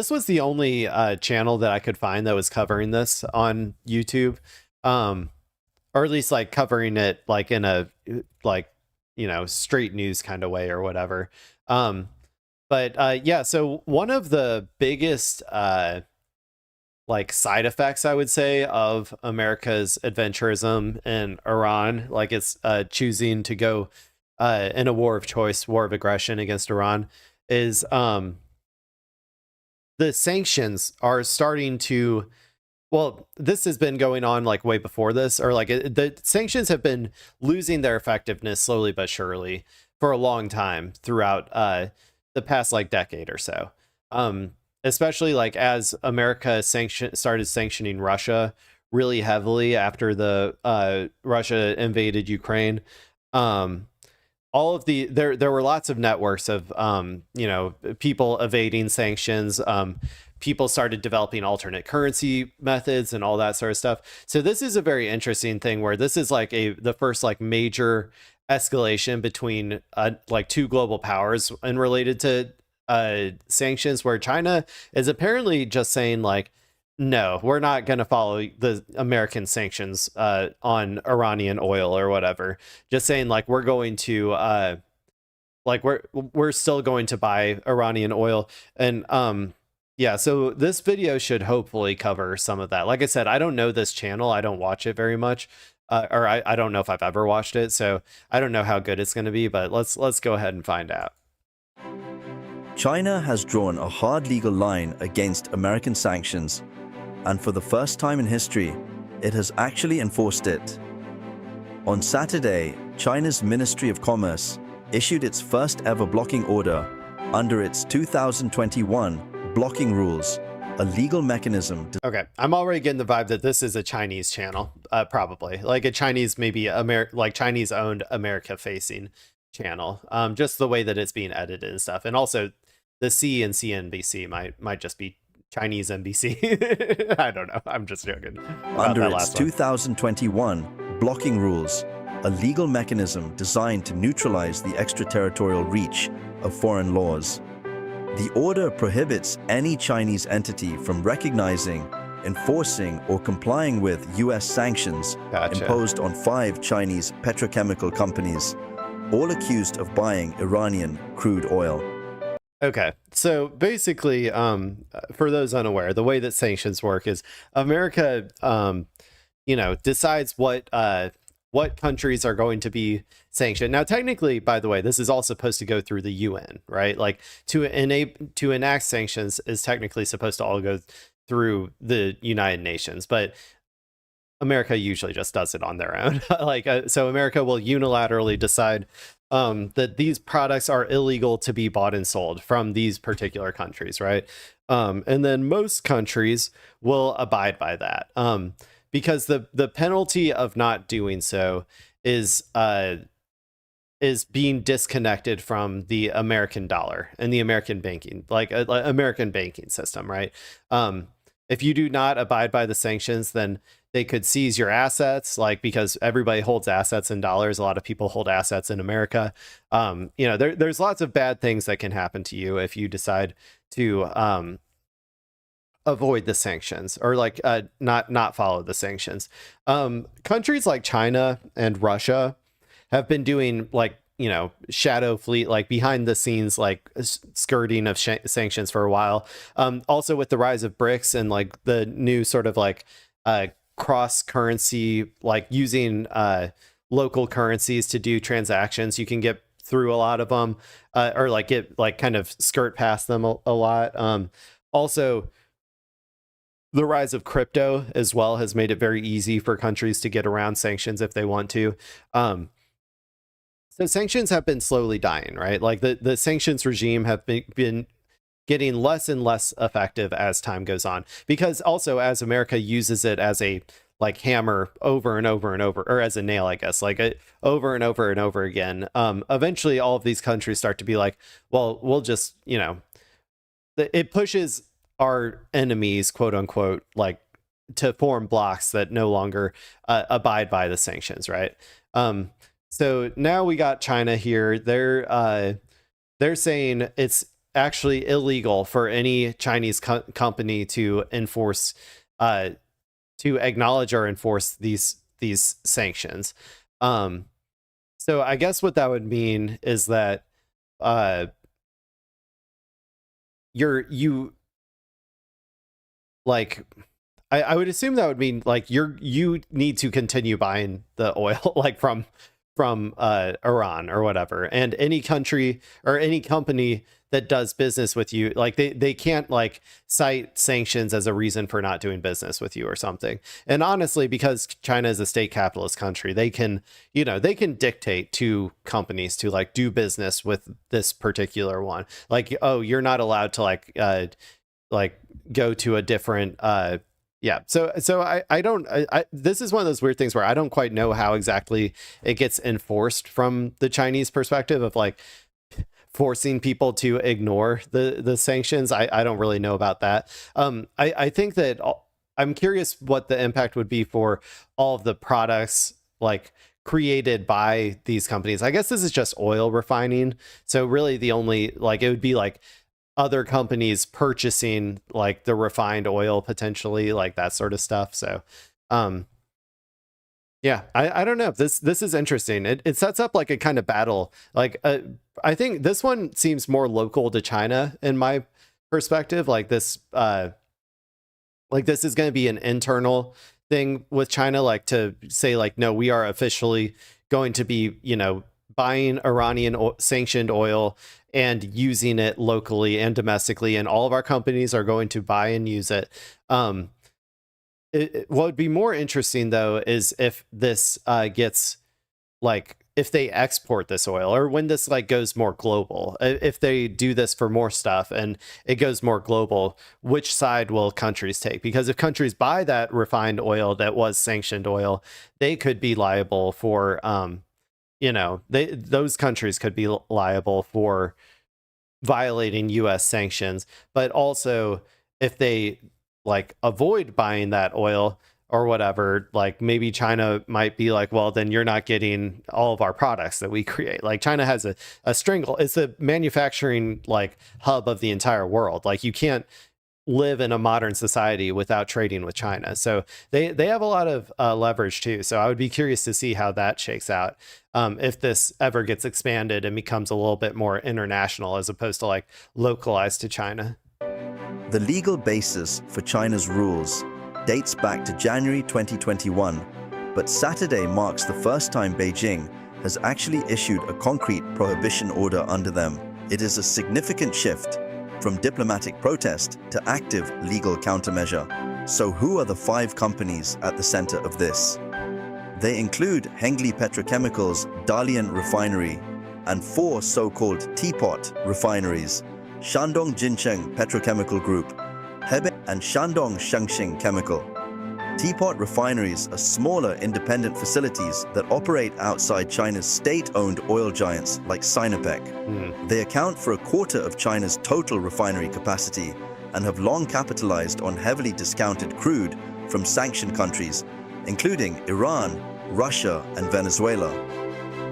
This was the only channel that I could find that was covering this on YouTube, um, or at least like covering it like in a like straight news kind of way or whatever. Um, but yeah, so one of the biggest like side effects, I would say, of America's adventurism in Iran, like it's choosing to go in a war of choice, war of aggression against Iran, is the sanctions are starting to, well, this has been going on like way before this, or like the sanctions have been losing their effectiveness slowly but surely for a long time throughout the past like decade or so. Especially like as America started sanctioning Russia really heavily after the Russia invaded Ukraine. Um, all of there were lots of networks of people evading sanctions. People started developing alternate currency methods and all that sort of stuff. So this is a very interesting thing where this is like the first like major escalation between like two global powers and related to sanctions, where China is apparently just saying like, no, we're not going to follow the American sanctions on Iranian oil or whatever. Just saying like we're going to like we're still going to buy Iranian oil. And yeah, so this video should hopefully cover some of that. Like I said, I don't know this channel. I don't watch it very much. Or I don't know if I've ever watched it, so I don't know how good it's going to be, but let's go ahead and find out. China has drawn a hard legal line against American sanctions, and for the first time in history, it has actually enforced it. On Saturday, China's Ministry of Commerce issued its first ever blocking order under its 2021 blocking rules, a legal mechanism. Okay, I'm already getting the vibe that this is a Chinese channel, probably like a Chinese, maybe like Chinese owned America facing channel. Just the way that it's being edited and stuff, and also the C and CNBC might just be Chinese NBC. I don't know. I'm just joking. Under its 2021 blocking rules, a legal mechanism designed to neutralize the extraterritorial reach of foreign laws. The order prohibits any Chinese entity from recognizing, enforcing, or complying with U.S. sanctions imposed on 5 Chinese petrochemical companies, all accused of buying Iranian crude oil. Okay, so basically, for those unaware, the way that sanctions work is America, decides what countries are going to be sanctioned. Now, technically, by the way, this is all supposed to go through the UN, right? Like to enact sanctions is technically supposed to all go through the United Nations, but America usually just does it on their own. So America will unilaterally decide that these products are illegal to be bought and sold from these particular countries, right? And then most countries will abide by that, because the penalty of not doing so is being disconnected from the American dollar and the American banking, American banking system, right? If you do not abide by the sanctions, then they could seize your assets, like, because everybody holds assets in dollars. A lot of people hold assets in America. There's lots of bad things that can happen to you if you decide to avoid the sanctions, or like not follow the sanctions. Countries like China and Russia have been doing like, shadow fleet, like behind the scenes, like skirting of sanctions for a while. Also with the rise of BRICS and like the new sort of like cross currency, like using local currencies to do transactions, you can get through a lot of them, or like get like kind of skirt past them a lot. Also, the rise of crypto as well has made it very easy for countries to get around sanctions if they want to. So sanctions have been slowly dying, right? Like the sanctions regime have been getting less and less effective as time goes on, because also as America uses it as a like hammer over and over and over, or as a nail, I guess, like over and over and over again. Eventually all of these countries start to be like, well, we'll just, it pushes our enemies, quote unquote, like to form blocks that no longer abide by the sanctions, right? So now we got China here. They're saying it's actually illegal for any Chinese company to enforce, to acknowledge or enforce these sanctions. So I guess what that would mean is that you like, I would assume that would mean like you need to continue buying the oil like from Iran or whatever, and any country or any company that does business with you, like they can't like cite sanctions as a reason for not doing business with you or something. And honestly, because China is a state capitalist country, they can, they can dictate to companies to like do business with this particular one. Like, oh, you're not allowed to like go to a different yeah. So I don't, this is one of those weird things where I don't quite know how exactly it gets enforced from the Chinese perspective of like forcing people to ignore the sanctions. I don't really know about that. I think that I'm curious what the impact would be for all of the products like created by these companies. I guess this is just oil refining. So really the only, like, it would be like other companies purchasing like the refined oil, potentially, like that sort of stuff. So yeah, I don't know. This is interesting. It sets up like a kind of battle. Like I think this one seems more local to China in my perspective. Like this is going to be an internal thing with China, like to say like, no, we are officially going to be, buying Iranian sanctioned oil and using it locally and domestically, and all of our companies are going to buy and use it. What would be more interesting though is if this gets like, if they export this oil, or when this like goes more global, if they do this for more stuff and it goes more global, which side will countries take? Because if countries buy that refined oil that was sanctioned oil, they could be liable for those countries could be liable for violating US sanctions. But also if they like avoid buying that oil or whatever, like maybe China might be like, well, then you're not getting all of our products that we create. Like China has a strangle, it's a manufacturing like hub of the entire world. Like you can't live in a modern society without trading with China. So they have a lot of leverage too. So I would be curious to see how that shakes out. If this ever gets expanded and becomes a little bit more international as opposed to like localized to China. The legal basis for China's rules dates back to January 2021, but Saturday marks the first time Beijing has actually issued a concrete prohibition order under them. It is a significant shift from diplomatic protest to active legal countermeasure. So who are the 5 companies at the center of this? They include Hengli Petrochemicals' Dalian refinery and 4 so-called teapot refineries: Shandong Jincheng Petrochemical Group, Hebei, and Shandong Shengxing Chemical. Teapot refineries are smaller independent facilities that operate outside China's state-owned oil giants like Sinopec. They account for a quarter of China's total refinery capacity and have long capitalized on heavily discounted crude from sanctioned countries, including Iran, Russia, and Venezuela.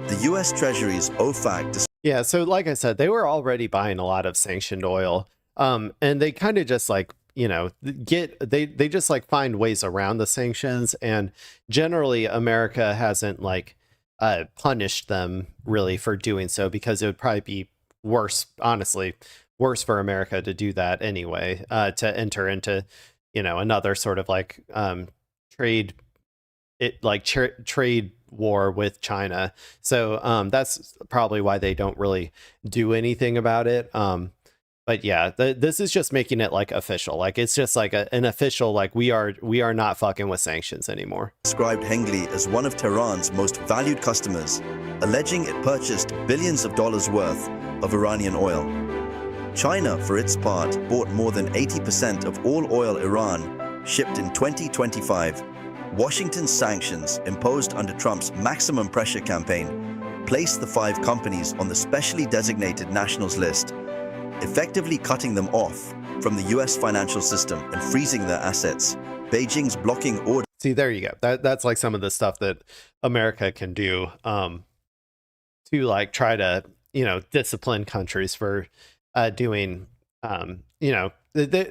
The US Treasury's OFAC. Yeah, so like I said, they were already buying a lot of sanctioned oil. And they kind of just like, they just like find ways around the sanctions, and generally America hasn't like punished them really for doing so, because it would probably be worse, honestly, worse for America to do that anyway, to enter into, another sort of like trade war with China. So that's probably why they don't really do anything about it. But yeah, this is just making it like official. Like it's just like an official, like we are not fucking with sanctions anymore. Described Hengli as one of Tehran's most valued customers, alleging it purchased billions of dollars worth of Iranian oil. China, for its part, bought more than 80% of all oil Iran shipped in 2025. Washington's sanctions, imposed under Trump's maximum pressure campaign, placed the 5 companies on the specially designated nationals list, effectively cutting them off from the US financial system and freezing their assets. Beijing's blocking order. See, there you go. That's like some of the stuff that America can do to like try to, discipline countries for doing, you know,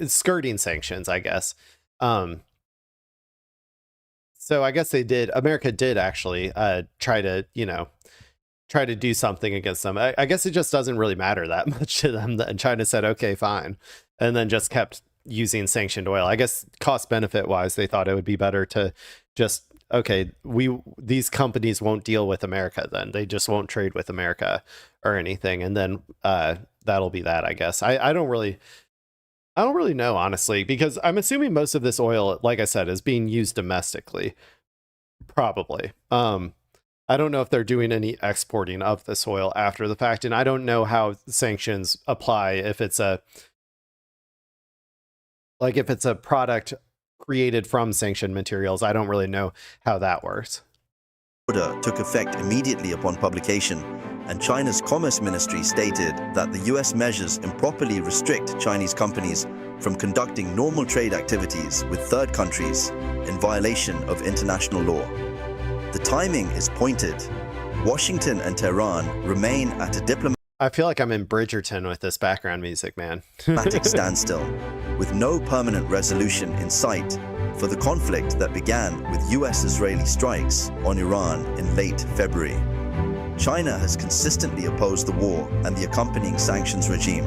skirting sanctions, I guess. Um, so I guess America did actually try to, you know, try to do something against them. I guess it just doesn't really matter that much to them. And China said, okay, fine. And then just kept using sanctioned oil. I guess cost benefit wise, they thought it would be better to just, okay, these companies won't deal with America then. They just won't trade with America or anything. And then that'll be that, I guess. I don't really know, honestly, because I'm assuming most of this oil, like I said, is being used domestically, probably. I don't know if they're doing any exporting of this oil after the fact, and I don't know how sanctions apply if it's a product created from sanctioned materials. I don't really know how that works. Order took effect immediately upon publication, and China's Commerce Ministry stated that the US measures improperly restrict Chinese companies from conducting normal trade activities with third countries in violation of international law. The timing is pointed. Washington and Tehran remain at a diplomatic I feel like I'm in Bridgerton with this background music, man. standstill, with no permanent resolution in sight for the conflict that began with US-Israeli strikes on Iran in late February. China has consistently opposed the war and the accompanying sanctions regime,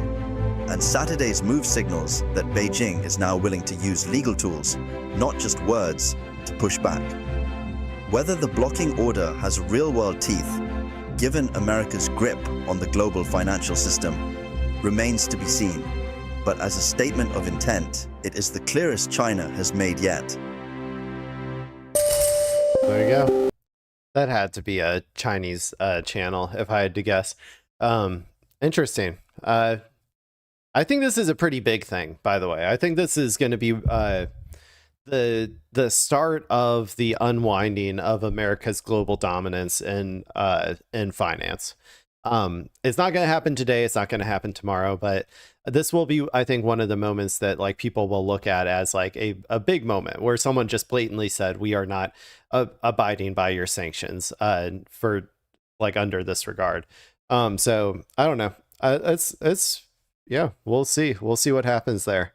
and Saturday's move signals that Beijing is now willing to use legal tools, not just words, to push back. Whether the blocking order has real-world teeth, given America's grip on the global financial system, remains to be seen. But as a statement of intent, it is the clearest China has made yet. There you go. That had to be a Chinese channel, if I had to guess. Interesting. I think this is a pretty big thing, by the way. I think this is going to be the start of the unwinding of America's global dominance in finance. It's not going to happen today. It's not going to happen tomorrow, but this will be, I think, one of the moments that like people will look at as like a big moment where someone just blatantly said, we are not abiding by your sanctions for like under this regard. So I don't know. It's yeah, we'll see what happens there.